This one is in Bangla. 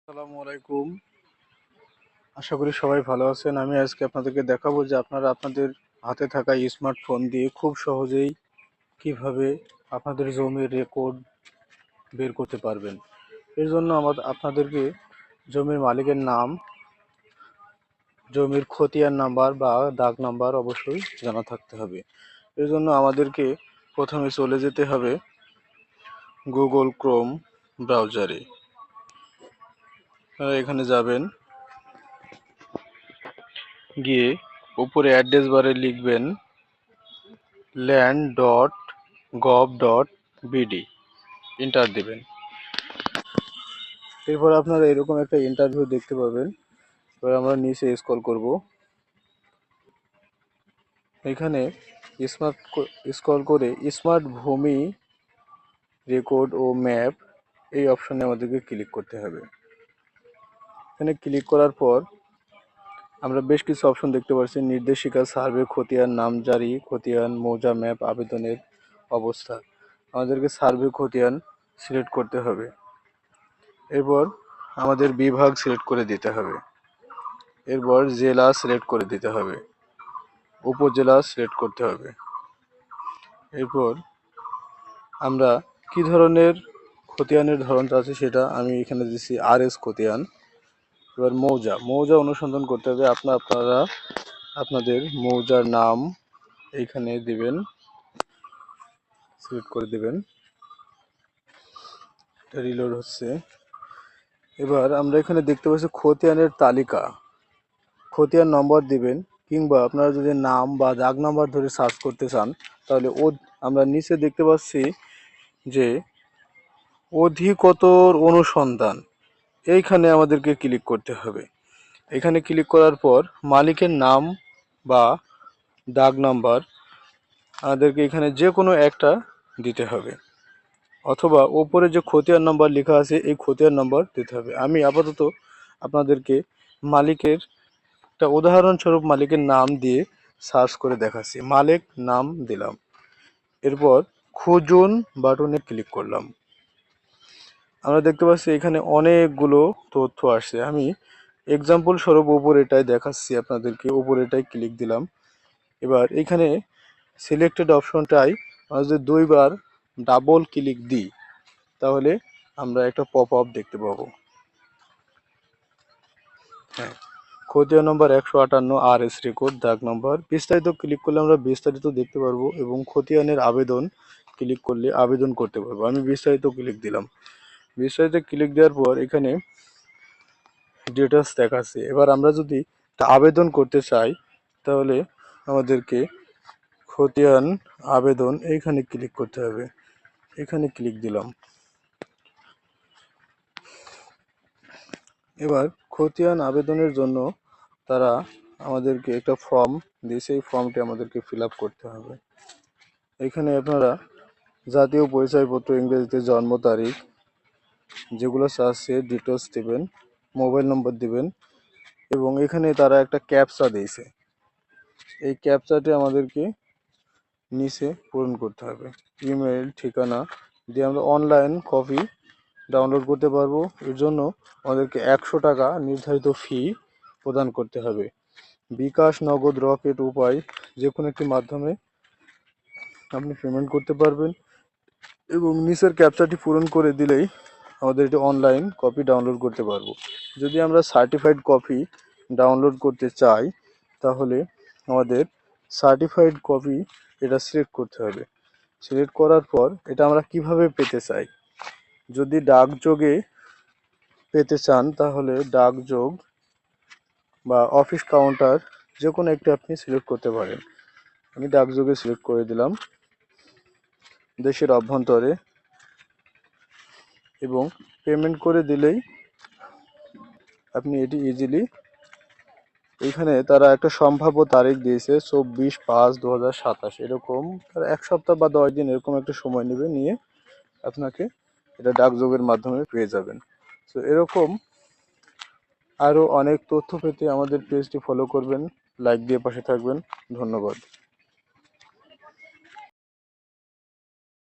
আসসালামু আলাইকুম। আশা করি সবাই ভালো আছেন। আমি আজকে আপনাদেরকে দেখাবো যে আপনারা আপনাদের হাতে থাকা স্মার্টফোন দিয়ে খুব সহজেই কিভাবে আপনাদের জমির রেকর্ড বের করতে পারবেন। এর জন্য আপনাদেরকে জমির মালিকের নাম, জমির খতিয়ান নাম্বার বা দাগ নাম্বার অবশ্যই জানা থাকতে হবে। এর জন্য আমাদেরকে প্রথমে চলে যেতে হবে গুগল ক্রোম ব্রাউজারে। আপনারা এখানে যাবেন, গিয়ে উপরে অ্যাড্রেস বারে লিখবেন land.gov.bd, এন্টার দিবেন। এরপর আপনারা এরকম একটা ইন্টারভিউ দেখতে পাবেন। এবার আমরা নিচে স্ক্রল করব। এখানে স্ক্রল করে স্মার্ট ভূমি রেকর্ড ও ম্যাপ এই অপশনে আমাদেরকে ক্লিক করতে হবে। এখানে ক্লিক করার পর আমরা বেশ কিছু অপশন দেখতে পাচ্ছি: নির্দেশিকা, সার্ভে, খতিয়ান, নামজারি, খতিয়ান, মৌজা, ম্যাপ, আবেদনের অবস্থা। আমাদেরকে সার্ভে খতিয়ান সিলেক্ট করতে হবে। এরপর আমাদের বিভাগ সিলেক্ট করে দিতে হবে। এরপর জেলা সিলেক্ট করে দিতে হবে, উপজেলা সিলেক্ট করতে হবে। এরপর আমরা কি ধরনের খতিয়ানের ধরনটা আছে সেটা আমি এখানে দিচ্ছি RS খতিয়ান। এবার মৌজা অনুসন্ধান করতে হবে। আপনারা আপনাদের মৌজার নাম এইখানে দিবেন, সিলেক্ট করে দিবেন। এটা রিলোড হচ্ছে। এবার আমরা এখানে দেখতে পাচ্ছি খতিয়ানের তালিকা, খতিয়ান নম্বর দিবেন, কিংবা আপনারা যদি নাম বা দাগ নাম্বার ধরে সার্চ করতে চান তাহলে আমরা নিচে দেখতে পাচ্ছি যে অধিকতর অনুসন্ধান, এইখানে আমাদেরকে ক্লিক করতে হবে। এখানে ক্লিক করার পর মালিকের নাম বা দাগ নাম্বার আমাদেরকে এখানে যে কোনো একটা দিতে হবে, অথবা ওপরে যে খতিয়ান নাম্বার লেখা আছে এই খতিয়ান নাম্বার দিতে হবে। আমি আপাতত আপনাদেরকে মালিকের একটা উদাহরণস্বরূপ মালিকের নাম দিয়ে সার্চ করে দেখাচ্ছি। মালিক নাম দিলাম, এরপর খুঁজুন বাটনে ক্লিক করলাম। আমরা দেখতে পাচ্ছি এখানে অনেকগুলো তথ্য আসছে। আমি এক্সাম্পল স্বরূপ উপরেটাই দেখাচ্ছি আপনাদেরকে, উপরেটাই ক্লিক দিলাম। এবার এখানে সিলেক্টেড অপশনটাই আমরা যদি দুইবার ডাবল ক্লিক দিই তাহলে আমরা একটা পপ আপ দেখতে পাবো। হ্যাঁ, খতিয়ান নম্বর 158 RS রেকর্ড, দাগ নম্বর। বিস্তারিত ক্লিক করলে আমরা বিস্তারিত দেখতে পারবো এবং খতিয়ানের আবেদন ক্লিক করলে আবেদন করতে পারবো। আমি বিস্তারিত ক্লিক দিলাম। বিস্তারিত ক্লিক দেওয়ার পর এখানে ডিটেলস দেখাচ্ছে। এবার আমরা যদি আবেদন করতে চাই তাহলে আমাদেরকে খতিয়ান আবেদন এইখানে ক্লিক করতে হবে। এখানে ক্লিক দিলাম। এবার খতিয়ান আবেদনের জন্য তারা আমাদেরকে একটা ফর্ম দিয়েছে, এই ফর্মটি আমাদেরকে ফিল আপ করতে হবে। এখানে আপনারা জাতীয় পরিচয়পত্র, ইংরেজিতে জন্ম তারিখ, যেগুলো আছে ডিটেলস দিবেন, মোবাইল নম্বর দিবেন, এবং এখানে তারা একটা ক্যাপচা দিয়েছে, এই ক্যাপচাটি আমাদেরকে নিচে পূরণ করতে হবে। ইমেল ঠিকানা দিয়ে আমরা অনলাইন কপি ডাউনলোড করতে পারবো। এর জন্য আমাদেরকে 100 টাকা নির্ধারিত ফি প্রদান করতে হবে। বিকাশ, নগদ, রকেট উপায় যে কোনো একটি মাধ্যমে আপনি পেমেন্ট করতে পারবেন এবং নিচের ক্যাপচাটি পূরণ করে দিলেই আমাদের এটি অনলাইন কপি ডাউনলোড করতে পারবো। যদি আমরা সার্টিফাইড কপি ডাউনলোড করতে চাই তাহলে আমাদের সার্টিফাইড কপি এটা সিলেক্ট করতে হবে। সিলেক্ট করার পর এটা আমরা কিভাবে পেতে চাই, যদি ডাকযোগে পেতে চান তাহলে ডাকযোগ বা অফিস কাউন্টার যে কোনো একটি আপনি সিলেক্ট করতে পারেন। আমি ডাকযোগে সিলেক্ট করে দিলাম, দেশের অভ্যন্তরে, এবং পেমেন্ট করে দিলেই আপনি এটি ইজিলি, এখানে তারা একটা সম্ভাব্য তারিখ দিয়েছে 24/5/2027, এরকম তারা 1 সপ্তাহ বা 10 দিন এরকম একটা সময় নেবে, নিয়ে আপনাকে এটা ডাকযোগের মাধ্যমে পেয়ে যাবেন। তো এরকম আরও অনেক তথ্য পেতে আমাদের পেজটি ফলো করবেন, লাইক দিয়ে পাশে থাকবেন। ধন্যবাদ।